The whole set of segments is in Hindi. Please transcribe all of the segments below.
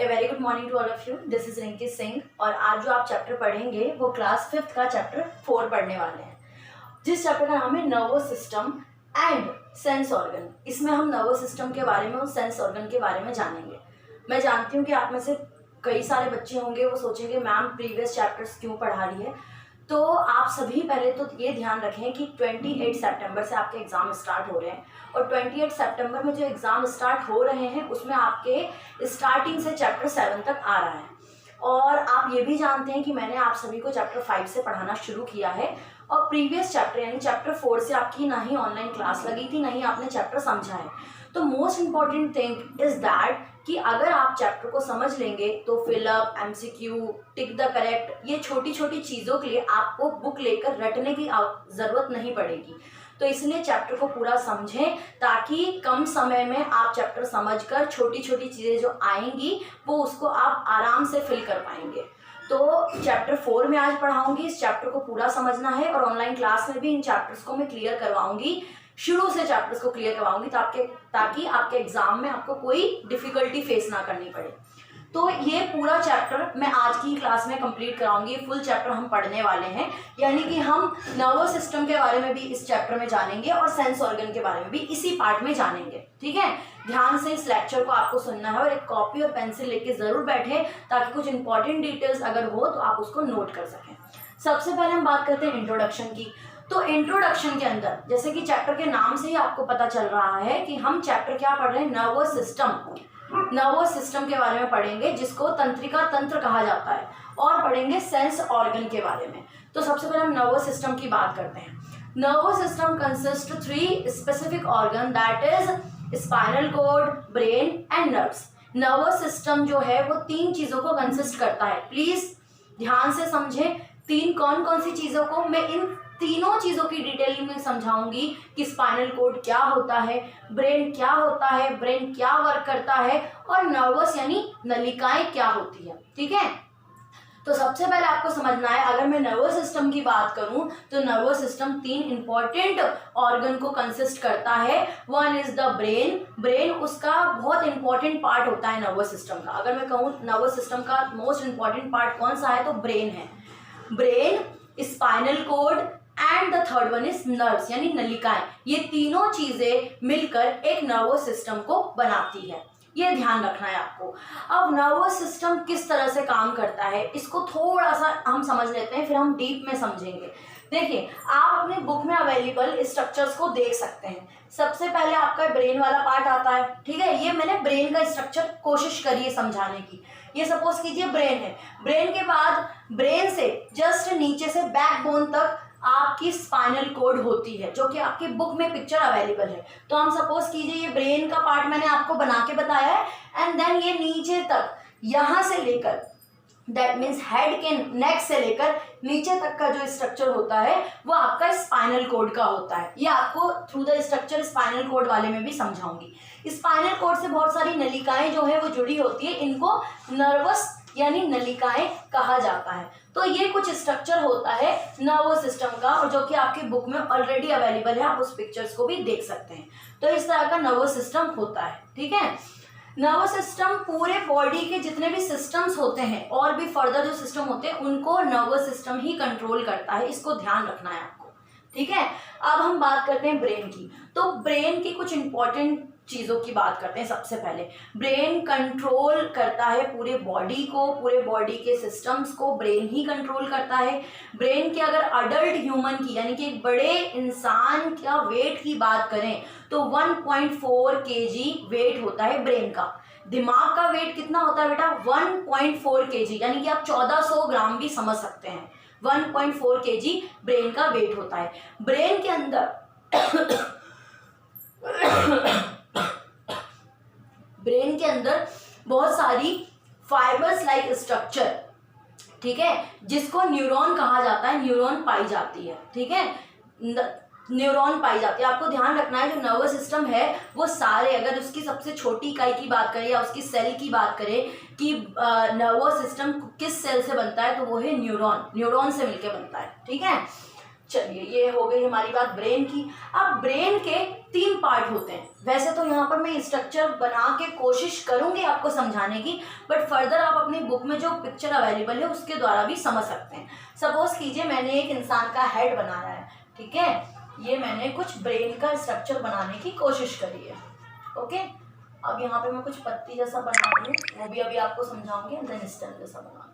A very good morning to all of you. This is Rinki Singh और आज जो आप चैप्टर पढ़ेंगे वो क्लास 5th का चैप्टर 4 पढ़ने वाले हैं, जिस चैप्टर का नाम है nervous system and sense organ. इसमें हम नर्वस सिस्टम के बारे में और सेंस ऑर्गन के बारे में जानेंगे। मैं जानती हूँ कि आप में से कई सारे बच्चे होंगे वो सोचेंगे मैम प्रीवियस चैप्टर्स क्यों पढ़ा रही है। तो आप सभी पहले तो ये ध्यान रखें कि 28 सितंबर से आपके एग्ज़ाम स्टार्ट हो रहे हैं और 28 सितंबर में जो एग्ज़ाम स्टार्ट हो रहे हैं उसमें आपके स्टार्टिंग से चैप्टर 7 तक आ रहा है। और आप ये भी जानते हैं कि मैंने आप सभी को चैप्टर 5 से पढ़ाना शुरू किया है और प्रीवियस चैप्टर यानी चैप्टर 4 से आपकी ना ही ऑनलाइन क्लास लगी थी ना ही आपने चैप्टर समझा है। तो most important thing is that कि अगर आप चैप्टर को समझ लेंगे तो fill up, MCQ, tick the correct, ये छोटी छोटी चीज़ों के लिए आपको बुक लेकर रटने की ज़रूरत नहीं पड़ेगी। तो इसलिए चैप्टर को पूरा समझें ताकि कम समय में आप चैप्टर समझकर छोटी छोटी चीज़ें जो आएंगी वो उसको आप आराम से फिल कर पाएंगे। तो चैप्टर 4 में आज पढ़ाऊंगी, इस चैप्टर को पूरा समझना है और ऑनलाइन क्लास में भी इन चैप्टर्स को मैं क्लियर करवाऊंगी, शुरू से चैप्टर्स को क्लियर करवाऊंगी ताकि आपके एग्जाम में आपको कोई डिफिकल्टी फेस ना करनी पड़े। तो ये पूरा चैप्टर मैं आज की क्लास में कंप्लीट कराऊंगी। फुल चैप्टर हम पढ़ने वाले हैं, यानी कि हम नर्वस सिस्टम के बारे में भी इस चैप्टर में जानेंगे और सेंस ऑर्गन के बारे में भी इसी पार्ट में जानेंगे। ठीक है, ध्यान से इस लेक्चर को आपको सुनना है और एक कॉपी और पेंसिल लेके जरूर बैठे ताकि कुछ इंपॉर्टेंट डिटेल्स अगर हो तो आप उसको नोट कर सकें। सबसे पहले हम बात करते हैं इंट्रोडक्शन की। तो इंट्रोडक्शन के अंदर जैसे कि चैप्टर के नाम से ही आपको पता चल रहा है कि हम चैप्टर क्या पढ़ रहे हैं, नर्वस सिस्टम के बारे में पढ़ेंगे, जिसको तंत्रिका तंत्र कहा जाता है, और पढ़ेंगे सेंस ऑर्गन के बारे में। तो सबसे पहले हम नर्वस सिस्टम की बात करते हैं। Nervous system consist 3 specific organ, that is spinal cord, brain and nerves. Nervous system जो है वो 3 चीजों को कंसिस्ट करता है। प्लीज ध्यान से समझें, 3 कौन कौन सी चीजों को। मैं इन तीनों चीजों की डिटेलिंग में समझाऊंगी कि स्पाइनल कॉर्ड क्या होता है, ब्रेन क्या होता है, ब्रेन क्या वर्क करता है, और नर्वस यानी नलिकाएं क्या होती है। ठीक है, तो सबसे पहले आपको समझना है, अगर मैं नर्वस सिस्टम की बात करूं तो नर्वस सिस्टम 3 इंपॉर्टेंट ऑर्गन को कंसिस्ट करता है। One is the brain. Brain उसका बहुत इंपॉर्टेंट पार्ट होता है नर्वस सिस्टम का। अगर मैं कहूँ नर्वस सिस्टम का मोस्ट इंपॉर्टेंट पार्ट कौन सा है तो ब्रेन है। Brain, spinal cord and the third one is nerves यानी नलिकाएं। ये तीनों चीजें मिलकर एक नर्वस सिस्टम को बनाती है, ये ध्यान रखना है आपको। अब नर्वस सिस्टम किस तरह से काम करता है इसको थोड़ा सा हम समझ लेते हैं, फिर हम डीप में समझेंगे। देखिए, आप अपने बुक में अवेलेबल स्ट्रक्चर्स को देख सकते हैं। सबसे पहले आपका ब्रेन वाला पार्ट आता है। ठीक है, ये मैंने ब्रेन का स्ट्रक्चर कोशिश करी है समझाने की। ये सपोज कीजिए ब्रेन है, ब्रेन के बाद ब्रेन से जस्ट नीचे से बैकबोन तक आपकी स्पाइनल कॉर्ड होती है, जो कि आपकी बुक में पिक्चर अवेलेबल है। तो हम सपोज कीजिए ये ब्रेन का पार्ट मैंने आपको बना के बताया है एंड देन ये नीचे तक, यहाँ से लेकर दैट मीन्स हेड के नेक से लेकर नीचे तक का जो स्ट्रक्चर होता है वो आपका स्पाइनल कॉर्ड का होता है। ये आपको through the structure spinal cord वाले में भी समझाऊंगी। स्पाइनल कॉर्ड से बहुत सारी नलिकाएं जो है वो जुड़ी होती है, इनको नर्वस यानी नलिकाएं कहा जाता है। तो ये कुछ स्ट्रक्चर होता है नर्वस सिस्टम का, और जो कि आपकी बुक में ऑलरेडी अवेलेबल है, आप उस पिक्चर्स को भी देख सकते हैं। तो इस तरह का नर्वस सिस्टम होता है। ठीक है, नर्वस सिस्टम पूरे बॉडी के जितने भी सिस्टम्स होते हैं और भी फर्दर जो सिस्टम होते हैं उनको नर्वस सिस्टम ही कंट्रोल करता है, इसको ध्यान रखना है आपको। ठीक है, अब हम बात करते हैं ब्रेन की। तो ब्रेन की कुछ इंपॉर्टेंट चीज़ों की बात करते हैं। सबसे पहले ब्रेन कंट्रोल करता है पूरे बॉडी को, पूरे बॉडी के सिस्टम्स को ब्रेन ही कंट्रोल करता है। ब्रेन के अगर अडल्ट ह्यूमन की यानी कि एक बड़े इंसान का वेट की बात करें तो 1.4 kg वेट होता है ब्रेन का। दिमाग का वेट कितना होता है बेटा, 1.4 kg, यानी कि आप 1400 ग्राम भी समझ सकते हैं। 1.4 kg ब्रेन का वेट होता है। ब्रेन के अंदर ब्रेन के अंदर बहुत सारी फाइबर्स लाइक स्ट्रक्चर, ठीक है, जिसको न्यूरॉन कहा जाता है, न्यूरॉन पाई जाती है। ठीक है, न्यूरॉन पाई जाती है। आपको ध्यान रखना है जो नर्वस सिस्टम है वो सारे, अगर उसकी सबसे छोटी इकाई की बात करें या उसकी सेल की बात करें कि नर्वस सिस्टम किस सेल से बनता है तो वो है न्यूरॉन, न्यूरॉन से मिलकर बनता है। ठीक है, चलिए ये हो गई हमारी बात ब्रेन की। अब ब्रेन के 3 पार्ट होते हैं। वैसे तो यहाँ पर मैं स्ट्रक्चर बना के कोशिश करूंगी आपको समझाने की, बट फर्दर आप अपनी बुक में जो पिक्चर अवेलेबल है उसके द्वारा भी समझ सकते हैं। सपोज कीजिए मैंने एक इंसान का हेड बनाया है, ठीक है, ये मैंने कुछ ब्रेन का स्ट्रक्चर बनाने की कोशिश करी है। ओके, अब यहाँ पे मैं कुछ पत्ती जैसा बना रही हूँ, वो भी अभी आपको समझाऊंगी। देन स्टेम जैसा बना,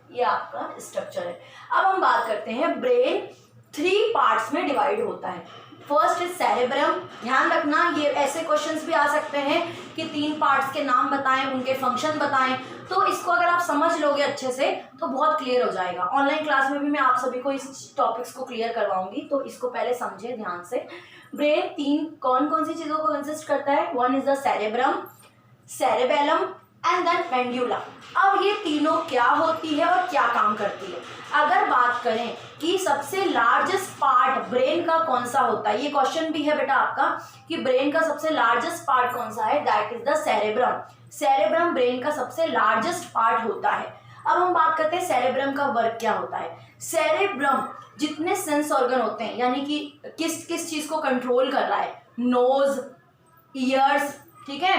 ये आपका स्ट्रक्चर है। अब हम बात करते हैं ब्रेन 3 पार्ट्स में डिवाइड होता है। First is cerebrum. ध्यान रखना ये ऐसे क्वेश्चंस भी आ सकते हैं कि 3 पार्ट्स के नाम बताएं, उनके फंक्शन बताएं। तो इसको अगर आप समझ लोगे अच्छे से तो बहुत क्लियर हो जाएगा। ऑनलाइन क्लास में भी मैं आप सभी को इस टॉपिक्स को क्लियर करवाऊंगी, तो इसको पहले समझे ध्यान से। ब्रेन 3 कौन कौन सी चीजों को कंसिस्ट करता है? One is the cerebrum, cerebellum and then medulla. अब ये तीनों क्या होती है और क्या काम करती है? अगर बात करें कि सबसे लार्जेस्ट पार्ट ब्रेन का कौन सा होता है, ये क्वेश्चन भी है बेटा आपका कि ब्रेन का सबसे लार्जेस्ट पार्ट कौन सा है, that is the cerebrum. Cerebrum brain का सबसे लार्जेस्ट पार्ट होता है। अब हम बात करते हैं सेरेब्रम का वर्क क्या होता है। सेरेब्रम जितने सेंस ऑर्गन होते हैं, यानी कि किस किस चीज को कंट्रोल कर रहा है, नोज, ईयर्स, ठीक है,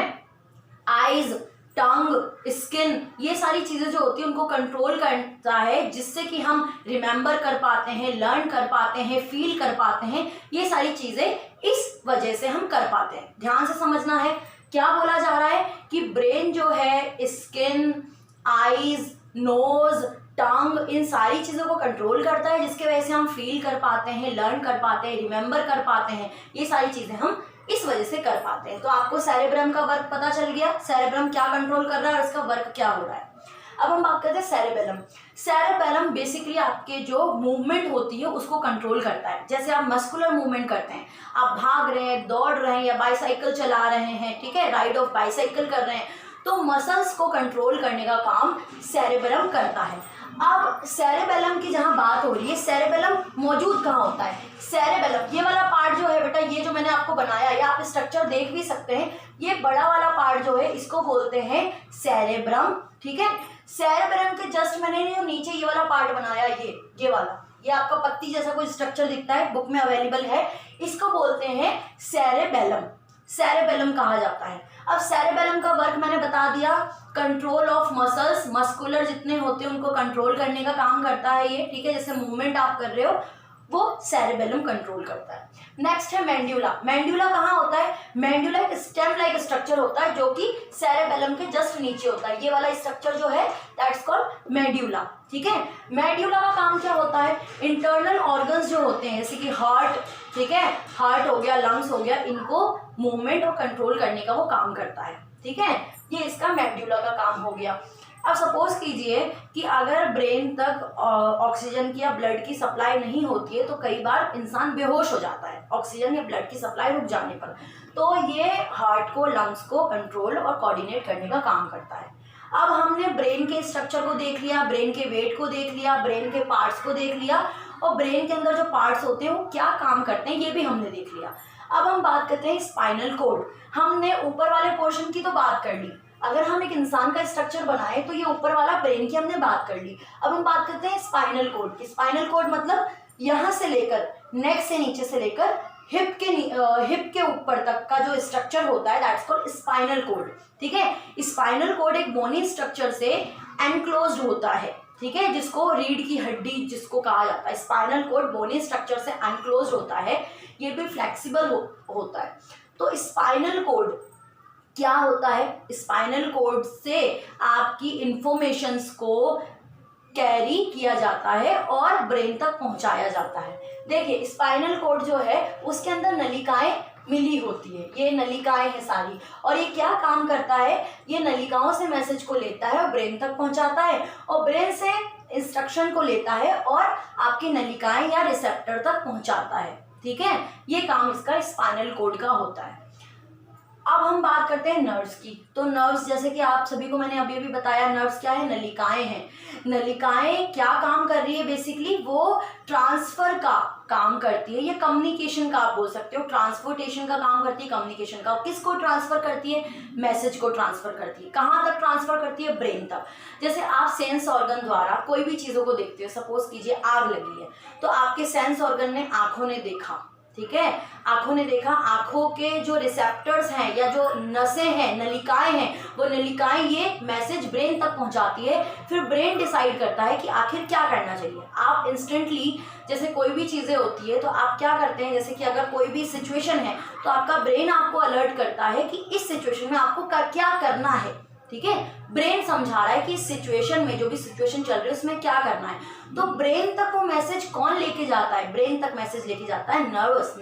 आईज, टंग, स्किन, ये सारी चीजें जो होती है उनको कंट्रोल करता है, जिससे कि हम रिमेंबर कर पाते हैं, लर्न कर पाते हैं, फील कर पाते हैं। ये सारी चीजें इस वजह से हम कर पाते हैं। ध्यान से समझना है क्या बोला जा रहा है कि ब्रेन जो है स्किन, आईज, नोज, टंग, इन सारी चीजों को कंट्रोल करता है, जिसके वजह से हम फील कर पाते हैं, लर्न कर पाते हैं, रिमेंबर कर पाते हैं। ये सारी चीजें हम इस वजह से कर पाते हैं। तो आपको सेरेब्रम का वर्क पता चल गया, सेरेब्रम क्या कंट्रोल कर रहा है और इसका वर्क क्या हो रहा है। अब हम बात करते हैं सेरेबेलम। सेरेबेलम बेसिकली आपके जो मूवमेंट होती है उसको कंट्रोल करता है। जैसे आप मस्कुलर मूवमेंट करते हैं, आप भाग रहे हैं, दौड़ रहे हैं या बाईसाइकिल चला रहे हैं, ठीक है, राइड ऑफ बाईसाइकिल कर रहे हैं, तो मसल्स को कंट्रोल करने का काम सेरेबेलम करता है। अब सेरेबेलम की जहां बात हो रही है, सेरेबेलम मौजूद कहाँ होता है? सेरेबेलम ये वाला पार्ट जो है बेटा, ये जो मैंने आपको बनाया, ये आप स्ट्रक्चर देख भी सकते हैं, ये बड़ा वाला पार्ट जो है इसको बोलते हैं सेरेब्रम, ठीक है। सेरेब्रम के जस्ट मैंने नीचे ये वाला पार्ट बनाया, ये वाला, ये आपका पत्ती जैसा कोई स्ट्रक्चर दिखता है, बुक में अवेलेबल है, इसको बोलते हैं सेरेबेलम। सेरेबेलम कहा जाता है। अब सेरेबेलम का वर्क मैंने बता दिया, कंट्रोल ऑफ मसल्स, मस्कुलर जितने होते हैं उनको कंट्रोल करने का काम करता है ये, ठीक है, जैसे मूवमेंट आप कर रहे हो वो सेरेबेलम कंट्रोल करता है। नेक्स्ट है मेंड्यूला। मेंड्यूला कहाँ होता है? मेंड्यूला एक स्टेम लाइक स्ट्रक्चर होता है जो कि सेरेबेलम के जस्ट नीचे होता है। ये वाला स्ट्रक्चर जो है दैट्स कॉल्ड मेंड्यूला, ठीक है। मेंड्यूला का काम क्या होता है? इंटरनल ऑर्गन्स जो होते हैं जैसे कि हार्ट, ठीक है, हार्ट हो गया, लंग्स हो गया, इनको मूवमेंट और कंट्रोल करने का वो काम करता है, ठीक है। ये इसका मेंड्यूला का काम हो गया। अब सपोज कीजिए कि अगर ब्रेन तक ऑक्सीजन की या ब्लड की सप्लाई नहीं होती है तो कई बार इंसान बेहोश हो जाता है ऑक्सीजन या ब्लड की सप्लाई रुक जाने पर। तो ये हार्ट को, लंग्स को कंट्रोल और कोऑर्डिनेट करने का काम करता है। अब हमने ब्रेन के स्ट्रक्चर को देख लिया, ब्रेन के वेट को देख लिया, ब्रेन के पार्ट्स को देख लिया, और ब्रेन के अंदर जो पार्ट्स होते हैं वो क्या काम करते हैं ये भी हमने देख लिया। अब हम बात करते हैं स्पाइनल कोड। हमने ऊपर वाले पोर्शन की तो बात कर ली, अगर हम एक इंसान का स्ट्रक्चर बनाए तो ये ऊपर वाला ब्रेन की हमने बात कर ली। अब हम बात करते हैं स्पाइनल कोड। स्पाइनल कोड मतलब यहाँ से लेकर नेक से नीचे से लेकर हिप के ऊपर तक का जो स्ट्रक्चर होता है दैट्स कॉल्ड स्पाइनल कोड, ठीक है। स्पाइनल कोड एक बोनी स्ट्रक्चर से एनक्लोज्ड होता है, ठीक है, जिसको रीढ़ की हड्डी जिसको कहा जाता है। स्पाइनल कोड बोनी स्ट्रक्चर से एनक्लोज्ड होता है, ये भी फ्लेक्सिबल होता है। तो स्पाइनल कोड क्या होता है? स्पाइनल कोड से आपकी इंफॉर्मेशंस को कैरी किया जाता है और ब्रेन तक पहुंचाया जाता है। देखिए स्पाइनल कोड जो है उसके अंदर नलिकाएं मिली होती है, ये नलिकाएं हैं सारी, और ये क्या काम करता है? ये नलिकाओं से मैसेज को लेता है और ब्रेन तक पहुंचाता है, और ब्रेन से इंस्ट्रक्शन को लेता है और आपकी नलिकाएं या रिसेप्टर तक पहुंचाता है, ठीक है। ये काम इसका स्पाइनल कोड का होता है। अब हम बात करते हैं नर्व्स की। तो नर्व्स जैसे कि आप सभी को मैंने अभी बताया, नर्व्स क्या है? नलिकाएं हैं। नलिकाएं क्या काम कर रही है? बेसिकली वो ट्रांसफर का काम करती है, ये कम्युनिकेशन का आप बोल सकते हो, ट्रांसपोर्टेशन का काम करती है, कम्युनिकेशन का। किसको ट्रांसफर करती है? मैसेज को ट्रांसफर करती है। कहाँ तक ट्रांसफर करती है? ब्रेन तक। जैसे आप सेंस ऑर्गन द्वारा कोई भी चीज़ों को देखते हो, सपोज कीजिए आग लगी है, तो आपके सेंस ऑर्गन ने, आंखों ने देखा, ठीक है, आंखों ने देखा, आंखों के जो रिसेप्टर्स हैं या जो नसें हैं, नलिकाएं हैं, वो नलिकाएं ये मैसेज ब्रेन तक पहुंचाती है। फिर ब्रेन डिसाइड करता है कि आखिर क्या करना चाहिए। आप इंस्टेंटली, जैसे कोई भी चीज़ें होती है तो आप क्या करते हैं, जैसे कि अगर कोई भी सिचुएशन है तो आपका ब्रेन आपको अलर्ट करता है कि इस सिचुएशन में आपको क्या करना है, ठीक है। ब्रेन समझा रहा है कि इस सिचुएशन में, जो भी सिचुएशन चल रही है उसमें क्या करना है। तो ब्रेन तक वो मैसेज कौन लेके जाता है? ब्रेन तक मैसेज लेके जाता है नर्व्स,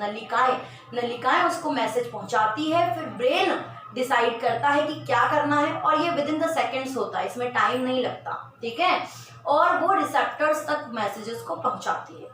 नलिकाएं उसको मैसेज पहुंचाती है। फिर ब्रेन डिसाइड करता है कि क्या करना है, और ये विद इन द सेकेंड्स होता है, इसमें टाइम नहीं लगता, ठीक है। और वो रिसेप्टर्स तक मैसेजेस को पहुंचाती है।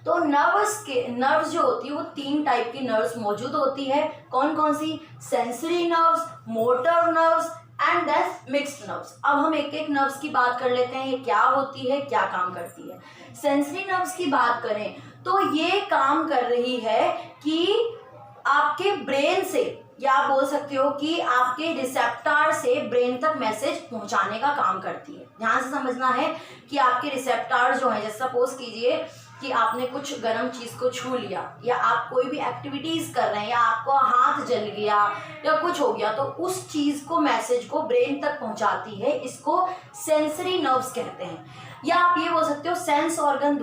तो नर्व्स जो होती है वो 3 टाइप की नर्व्स मौजूद होती है। कौन कौन सी? Sensory nerves, motor nerves and then mixed nerves. अब हम एक एक नर्व्स की बात कर लेते हैं, ये क्या होती है, क्या काम करती है। सेंसरी नर्व्स की बात करें तो ये काम कर रही है कि आपके ब्रेन से, या आप बोल सकते हो कि आपके रिसेप्टर से ब्रेन तक मैसेज पहुंचाने का काम करती है। ध्यान से समझना है कि आपके रिसेप्टर जो हैं, जैसे सपोज कीजिए कि आपने कुछ गर्म चीज़ को छू लिया, या आप कोई भी एक्टिविटीज़ कर रहे हैं, या आपको हाथ जल गया या कुछ हो गया, तो उस चीज़ को, मैसेज को ब्रेन तक पहुंचाती है। इसको सेंसरी नर्व्स कहते हैं। या आप ये बोल सकते हो सेंस ऑर्गन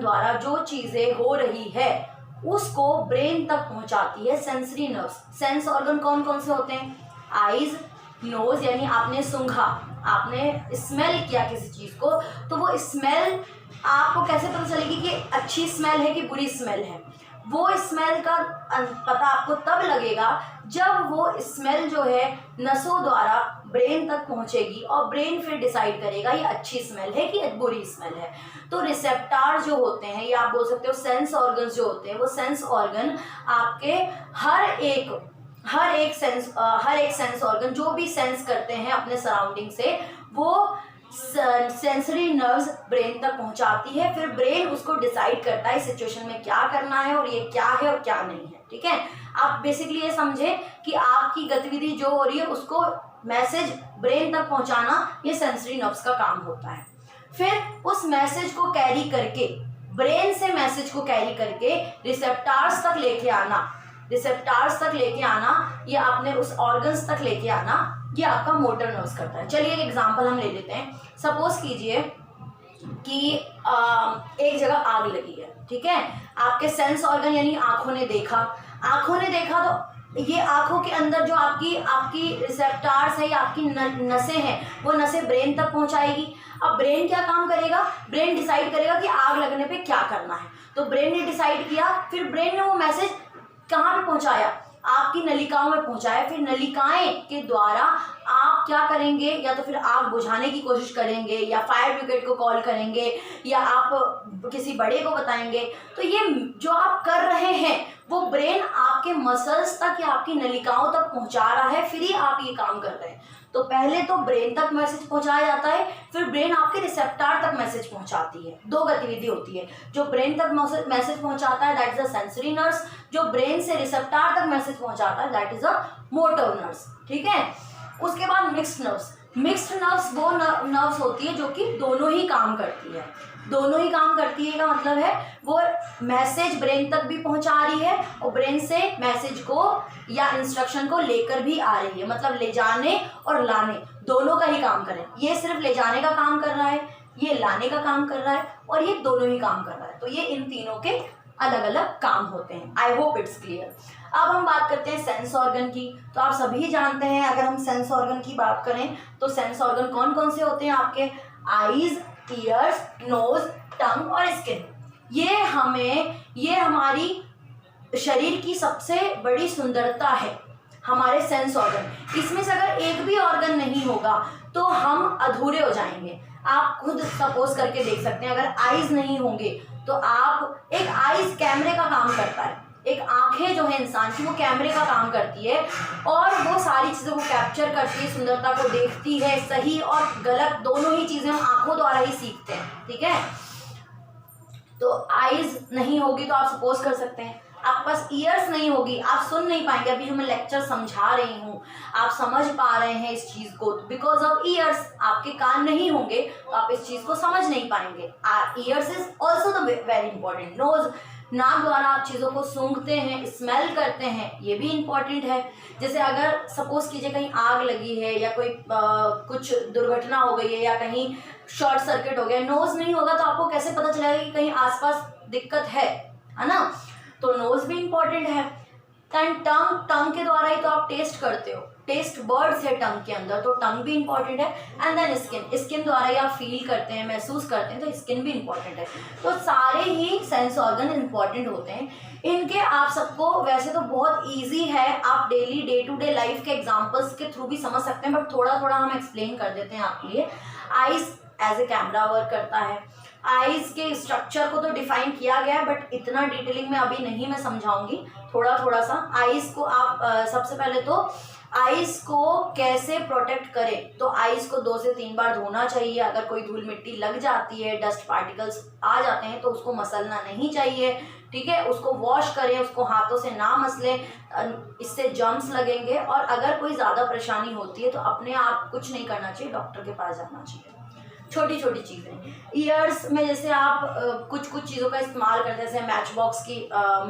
द्वारा जो चीज़ें हो रही है उसको ब्रेन तक पहुंचाती है सेंसरी नर्व्स। सेंस ऑर्गन कौन कौन से होते हैं? आईज, नोज, यानी आपने सूंघा, आपने स्मेल किया किसी चीज़ को, तो वो स्मेल आपको कैसे पता चलेगी कि अच्छी स्मेल है कि बुरी स्मेल है? वो स्मेल का पता आपको तब लगेगा जब वो स्मेल जो है नसों द्वारा ब्रेन तक पहुंचेगी, और ब्रेन फिर डिसाइड करेगा ये अच्छी स्मेल है कि बुरी स्मेल है। तो रिसेप्टर जो होते हैं, या आप बोल सकते हो सेंस ऑर्गन्स जो होते हैं, वो सेंस ऑर्गन आपके हर एक सेंस ऑर्गन जो भी सेंस करते हैं अपने सराउंडिंग से, वो सेंसरी नर्व्स ब्रेन तक पहुंचाती है। फिर ब्रेन उसको डिसाइड करता है सिचुएशन में क्या करना है, और ये क्या है और क्या नहीं है, ठीक है। आप बेसिकली ये समझे कि आपकी गतिविधि जो हो रही है उसको मैसेज ब्रेन तक पहुंचाना, ये सेंसरी नर्व्स का काम होता है। फिर उस मैसेज को कैरी करके, ब्रेन से मैसेज को कैरी करके रिसेप्टर्स तक लेके आना, या आपने उस ऑर्गन्स तक लेके आना, ये आपका मोटर नर्व्स करता है। चलिए एक एग्जांपल हम ले लेते हैं। सपोज कीजिए कि एक जगह आग लगी है, ठीक है। आपके सेंस ऑर्गन यानी आंखों ने देखा तो ये आंखों के अंदर जो आपकी रिसेप्टर्स है या आपकी नसें हैं, वो नसें ब्रेन तक पहुंचाएगी। अब ब्रेन क्या काम करेगा? ब्रेन डिसाइड करेगा कि आग लगने पे क्या करना है। तो ब्रेन ने डिसाइड किया, फिर ब्रेन ने वो मैसेज कहाँ पे पहुंचाया? आपकी नलिकाओं में पहुंचाया। फिर नलिकाएं के द्वारा आप क्या करेंगे? या तो फिर आग बुझाने की कोशिश करेंगे, या फायर ब्रिगेड को कॉल करेंगे, या आप किसी बड़े को बताएंगे। तो ये जो आप कर रहे हैं वो ब्रेन आपके मसल्स तक या आपकी नलिकाओं तक पहुंचा रहा है, फिर ही आप ये काम कर रहे हैं। तो पहले तो ब्रेन तक मैसेज पहुंचाया जाता है, फिर ब्रेन आपके रिसेप्टर तक मैसेज पहुंचाती है। 2 गतिविधि होती है। जो ब्रेन तक मैसेज पहुंचाता है that is a sensory nerves, जो ब्रेन से रिसेप्टर तक मैसेज पहुंचाता है that is a motor nerves, ठीक है। उसके बाद मिक्स्ड नर्व्स वो नर्व्स होती है जो कि दोनों ही काम करती है। का मतलब है वो मैसेज ब्रेन तक भी पहुंचा रही है, और ब्रेन से मैसेज को या इंस्ट्रक्शन को लेकर भी आ रही है। मतलब ले जाने और लाने दोनों का ही काम करें। ये सिर्फ ले जाने का काम कर रहा है, ये लाने का काम कर रहा है, और ये दोनों ही काम कर रहा है। तो ये इन तीनों के अलग अलग काम होते हैं। I hope it's clear. अब हम बात करते हैं सेंस ऑर्गन की। तो आप सभी जानते हैं, अगर हम सेंस ऑर्गन की बात करें तो सेंस ऑर्गन कौन कौन से होते हैं आपके? आईज, ईयर्स, नोज, टंग और स्किन। ये हमारी शरीर की सबसे बड़ी सुंदरता है, हमारे सेंस ऑर्गन। इसमें से अगर एक भी ऑर्गन नहीं होगा तो हम अधूरे हो जाएंगे। आप खुद सपोज करके देख सकते हैं, अगर आईज नहीं होंगे तो एक आईज कैमरे का काम करता है, एक आंखें जो है इंसान की वो कैमरे का काम करती है, और वो सारी चीज़ों को कैप्चर करती है, सुंदरता को देखती है। सही और गलत दोनों ही चीज़ें हम आंखों द्वारा ही सीखते हैं, ठीक है। तो आईज नहीं होगी तो आप सपोज कर सकते हैं आपके पास ईयर्स नहीं होगी, आप सुन नहीं पाएंगे। अभी जो मैं लेक्चर समझा रही हूँ आप समझ पा रहे हैं इस चीज़ को, बिकॉज ऑफ ईयर्स। आपके कान नहीं होंगे तो आप इस चीज़ को समझ नहीं पाएंगे। Ears is also the very important. Nose, नाक द्वारा आप चीज़ों को सूंघते हैं, स्मेल करते हैं, ये भी इम्पॉर्टेंट है। जैसे अगर सपोज कीजिए कहीं आग लगी है या कोई कुछ दुर्घटना हो गई है या कहीं शॉर्ट सर्किट हो गया, नोज नहीं होगा तो आपको कैसे पता चलेगा कि कहीं आसपास दिक्कत है ना। तो नोज भी इम्पॉर्टेंट है। टंग टंग के द्वारा ही तो आप टेस्ट करते हो, टेस्ट बर्ड्स है टंग के अंदर, तो टंग भी इम्पॉर्टेंट है। एंड देन स्किन द्वारा ही आप फील करते हैं, महसूस करते हैं, तो स्किन भी इम्पॉर्टेंट है। तो सारे ही सेंस ऑर्गन इम्पॉर्टेंट होते हैं। इनके आप सबको वैसे तो बहुत ईजी है, आप daily day to day life के एग्जाम्पल्स के थ्रू भी समझ सकते हैं, बट थोड़ा थोड़ा हम एक्सप्लेन कर देते हैं आपके लिए। Eyes as a camera work करता है। आइज के स्ट्रक्चर को तो डिफाइन किया गया है, बट इतना डिटेलिंग में अभी नहीं मैं समझाऊंगी, थोड़ा थोड़ा सा। आइज को आप सबसे पहले तो आइज को कैसे प्रोटेक्ट करें, तो आइज को 2 से 3 बार धोना चाहिए। अगर कोई धूल मिट्टी लग जाती है, डस्ट पार्टिकल्स आ जाते हैं, तो उसको मसलना नहीं चाहिए, ठीक है। उसको वॉश करें, उसको हाथों से ना मसलें, इससे जर्म्स लगेंगे। और अगर कोई ज़्यादा परेशानी होती है तो अपने आप कुछ नहीं करना चाहिए, डॉक्टर के पास जाना चाहिए। छोटी छोटी चीज़ें। ईयर्स में जैसे आप कुछ चीज़ों का इस्तेमाल करते हैं, जैसे मैच बॉक्स की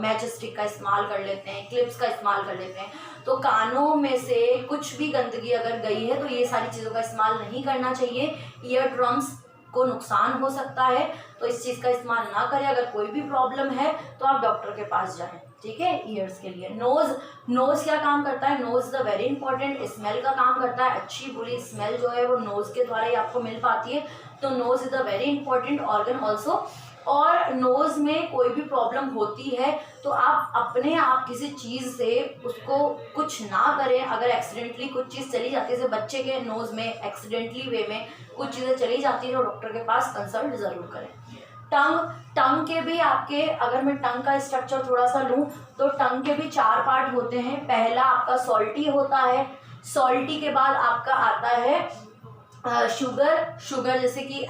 मैच स्टिक का इस्तेमाल कर लेते हैं, क्लिप्स का इस्तेमाल कर लेते हैं। तो कानों में से कुछ भी गंदगी अगर गई है तो ये सारी चीज़ों का इस्तेमाल नहीं करना चाहिए। ईयर ड्रम्स को नुकसान हो सकता है, तो इस चीज़ का इस्तेमाल ना करें। अगर कोई भी प्रॉब्लम है तो आप डॉक्टर के पास जाएं, ठीक है। ईयर्स के लिए नोज क्या काम करता है, nose is very important, smell का काम करता है। अच्छी बुरी स्मेल जो है वो नोज के द्वारा ही आपको मिल पाती है, तो nose is a very important organ also. और नोज में कोई भी प्रॉब्लम होती है तो आप अपने आप किसी चीज़ से उसको कुछ ना करें। अगर एक्सीडेंटली कुछ चीज़ चली जाती है, जैसे बच्चे के नोज में एक्सीडेंटली वे में कुछ चीज़ें चली जाती है, तो डॉक्टर के पास कंसल्ट ज़रूर करें। टंग के भी आपके, अगर मैं टंग का स्ट्रक्चर थोड़ा सा लूँ तो टंग के भी 4 पार्ट होते हैं। पहला आपका सॉल्टी होता है, सॉल्टी के बाद आपका आता है शुगर जैसे कि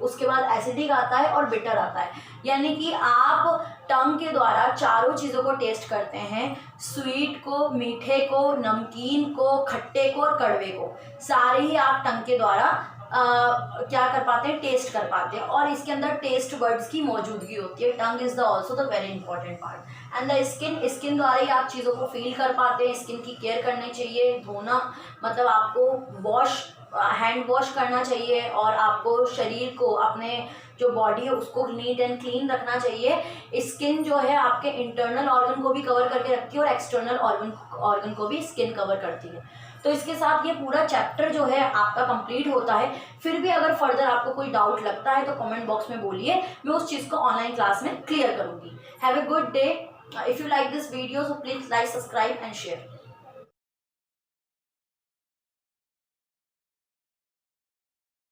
उसके बाद एसिडिक आता है और बिटर आता है। यानी कि आप टंग के द्वारा चारों चीज़ों को टेस्ट करते हैं, स्वीट को, मीठे को, नमकीन को, खट्टे को और कड़वे को। सारे ही आप टंग के द्वारा क्या कर पाते हैं, टेस्ट कर पाते हैं। और इसके अंदर टेस्ट बर्ड्स की मौजूदगी होती है। Tongue is the also the very important part. And the skin द्वारा ही आप चीज़ों को फील कर पाते हैं। स्किन की केयर करनी चाहिए, धोना मतलब आपको हैंड वॉश करना चाहिए, और आपको शरीर को, अपने जो बॉडी है उसको नीट एंड क्लीन रखना चाहिए। स्किन जो है आपके इंटरनल ऑर्गन को भी कवर करके रखती है और एक्सटर्नल ऑर्गन को भी स्किन कवर करती है। तो इसके साथ ये पूरा चैप्टर जो है आपका कंप्लीट होता है। फिर भी अगर फर्दर आपको कोई डाउट लगता है तो कमेंट बॉक्स में बोलिए, मैं उस चीज़ को ऑनलाइन क्लास में क्लियर करूँगी। Have a good day. If you like this video so please like, subscribe and share.